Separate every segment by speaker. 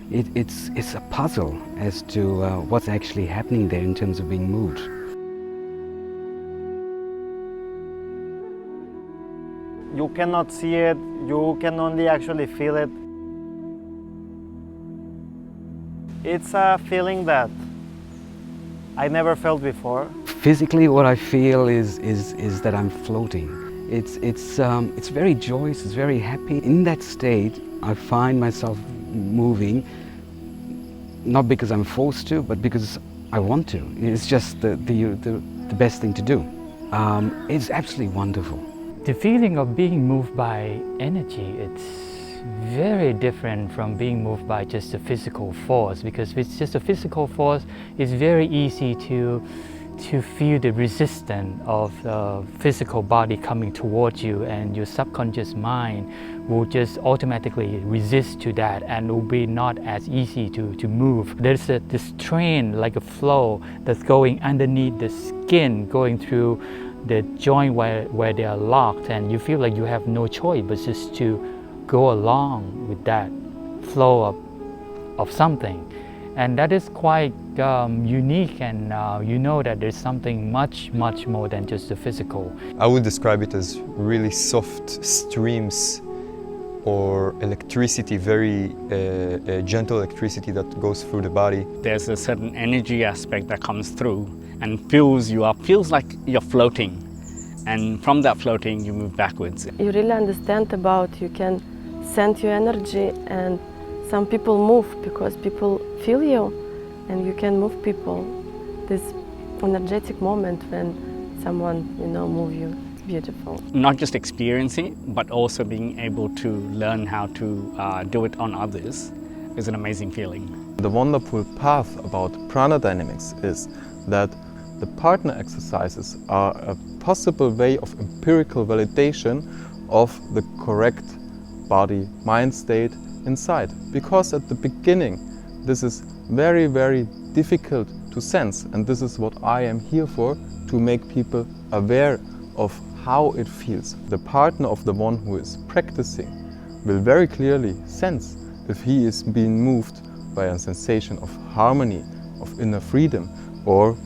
Speaker 1: It's a puzzle as to what's actually happening there in terms of being moved.
Speaker 2: You cannot see it, you can only actually feel it. It's a feeling that I never felt before.
Speaker 1: Physically, what I feel is that I'm floating. It's very joyous, it's very happy. In that state, I find myself moving, not because I'm forced to, but because I want to. It's just the best thing to do. It's absolutely wonderful.
Speaker 3: The feeling of being moved by energy, it's very different from being moved by just a physical force, because if it's just a physical force, it's very easy to feel the resistance of the physical body coming towards you, and your subconscious mind will just automatically resist to that, and it will be not as easy to move. There's this train, like a flow, that's going underneath the skin, going through the joint where they are locked, and you feel like you have no choice but just to go along with that flow of something. And that is quite unique, and you know that there's something much more than just the physical.
Speaker 4: I would describe it as really soft streams or electricity, very gentle electricity that goes through the body.
Speaker 5: There's a certain energy aspect that comes through and fills you up, feels like you're floating. And from that floating, you move backwards.
Speaker 6: You really understand about you can send your energy, and some people move because people feel you, and you can move people. This energetic moment when someone, move you, it's beautiful.
Speaker 5: Not just experiencing it, but also being able to learn how to do it on others is an amazing feeling.
Speaker 7: The wonderful path about Prana Dynamics is that the partner exercises are a possible way of empirical validation of the correct body-mind state inside. Because at the beginning, this is very difficult to sense, and this is what I am here for, to make people aware of how it feels. The partner of the one who is practicing will very clearly sense if he is being moved by a sensation of harmony, of inner freedom, or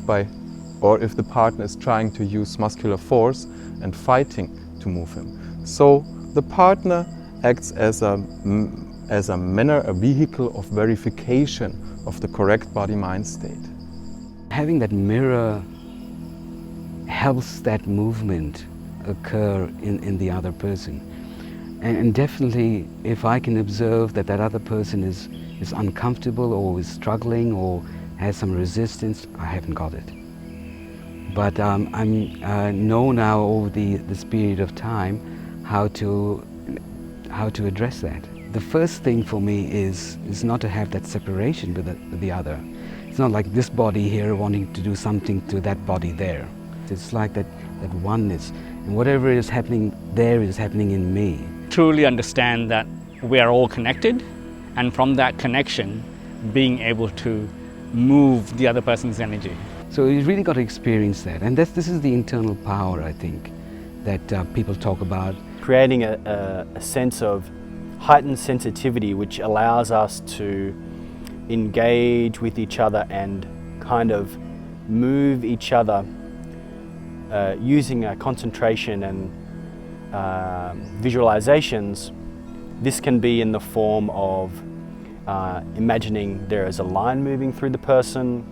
Speaker 7: if the partner is trying to use muscular force and fighting to move him. So the partner acts as a manner, a vehicle of verification of the correct body-mind state.
Speaker 1: Having that mirror helps that movement occur in the other person. And definitely, if I can observe that other person is uncomfortable or is struggling or has some resistance, I haven't got it. But I know now over this period of time how to address that. The first thing for me is not to have that separation with the other. It's not like this body here wanting to do something to that body there. It's like that oneness, and whatever is happening there is happening in me.
Speaker 5: Truly understand that we are all connected, and from that connection, being able to move the other person's energy.
Speaker 1: So you really got to experience that, and this is the internal power, I think, that people talk about.
Speaker 2: Creating a sense of heightened sensitivity which allows us to engage with each other and kind of move each other using concentration and visualizations. This can be in the form of imagining there is a line moving through the person,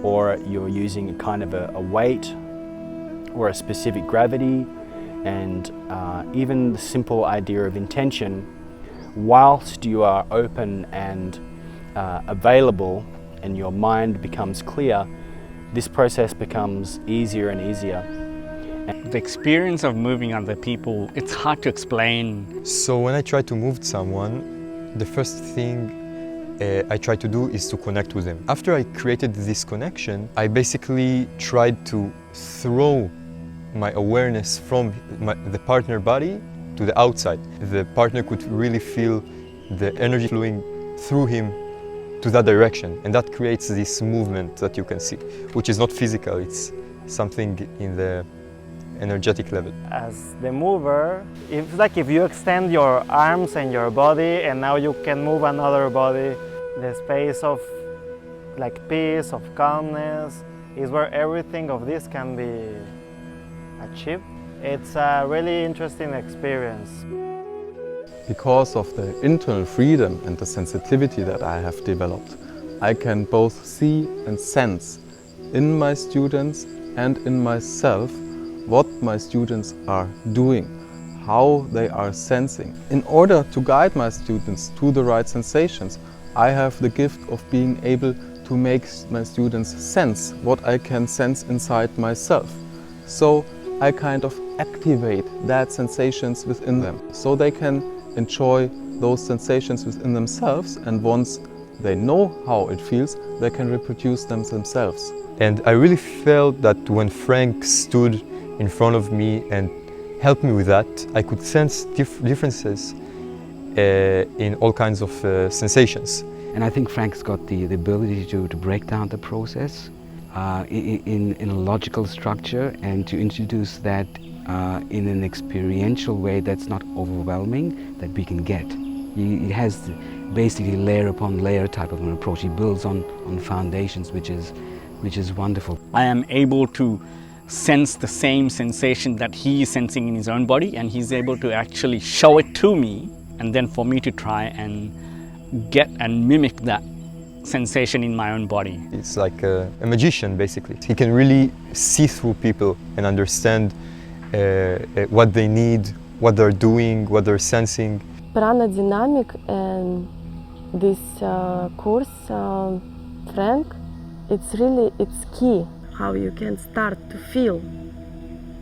Speaker 2: or you're using a kind of a weight or a specific gravity, and even the simple idea of intention. Whilst you are open and available and your mind becomes clear, this process becomes easier and easier.
Speaker 5: The experience of moving other people, it's hard to explain.
Speaker 4: So when I try to move someone, the first thing I try to do is to connect with them. After I created this connection, I basically tried to throw my awareness from the partner body to the outside. The partner could really feel the energy flowing through him to that direction, and that creates this movement that you can see, which is not physical, it's something in the energetic level.
Speaker 2: As the mover, it's like if you extend your arms and your body, and now you can move another body
Speaker 8: The space of like peace, of calmness, is where everything of this can be achieved. It's a really interesting experience.
Speaker 7: Because of the internal freedom and the sensitivity that I have developed, I can both see and sense in my students and in myself what my students are doing, how they are sensing. In order to guide my students to the right sensations, I have the gift of being able to make my students sense what I can sense inside myself. So I kind of activate that sensations within them, so they can enjoy those sensations within themselves, and once they know how it feels, they can reproduce them themselves.
Speaker 4: And I really felt that when Frank stood in front of me and helped me with that, I could sense differences in all kinds of sensations.
Speaker 1: And I think Frank's got the ability to break down the process in a logical structure, and to introduce that in an experiential way that's not overwhelming, that we can get. He has basically layer upon layer type of an approach. He builds on foundations, which is wonderful.
Speaker 5: I am able to sense the same sensation that he is sensing in his own body, and he's able to actually show it to me, and then for me to try and get and mimic that sensation in my own body.
Speaker 4: It's like a magician, basically. He can really see through people and understand what they need, what they're doing, what they're sensing.
Speaker 6: Prana Dynamics and this course, Frank, it's key. How you can start to feel,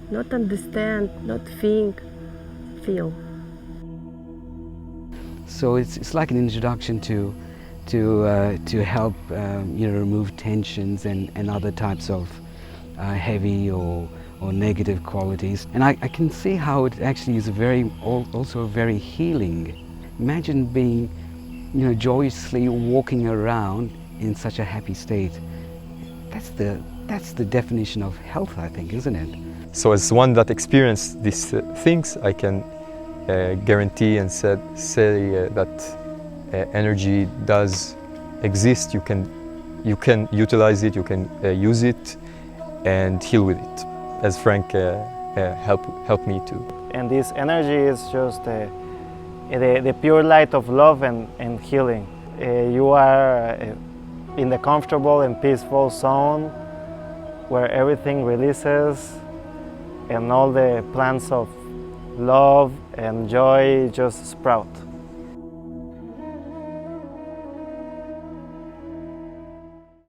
Speaker 6: not understand, not think, feel.
Speaker 1: So it's like an introduction to help remove tensions and other types of heavy or negative qualities. And I can see how it actually is also very healing. Imagine being joyously walking around in such a happy state. That's the definition of health, I think, isn't it?
Speaker 4: So as one that experienced these things, I can guarantee and say that energy does exist. You can utilize it, you can use it and heal with it, as Frank helped me to.
Speaker 8: And this energy is just the pure light of love and healing. You are in the comfortable and peaceful zone where everything releases and all the plants of love and joy just sprout.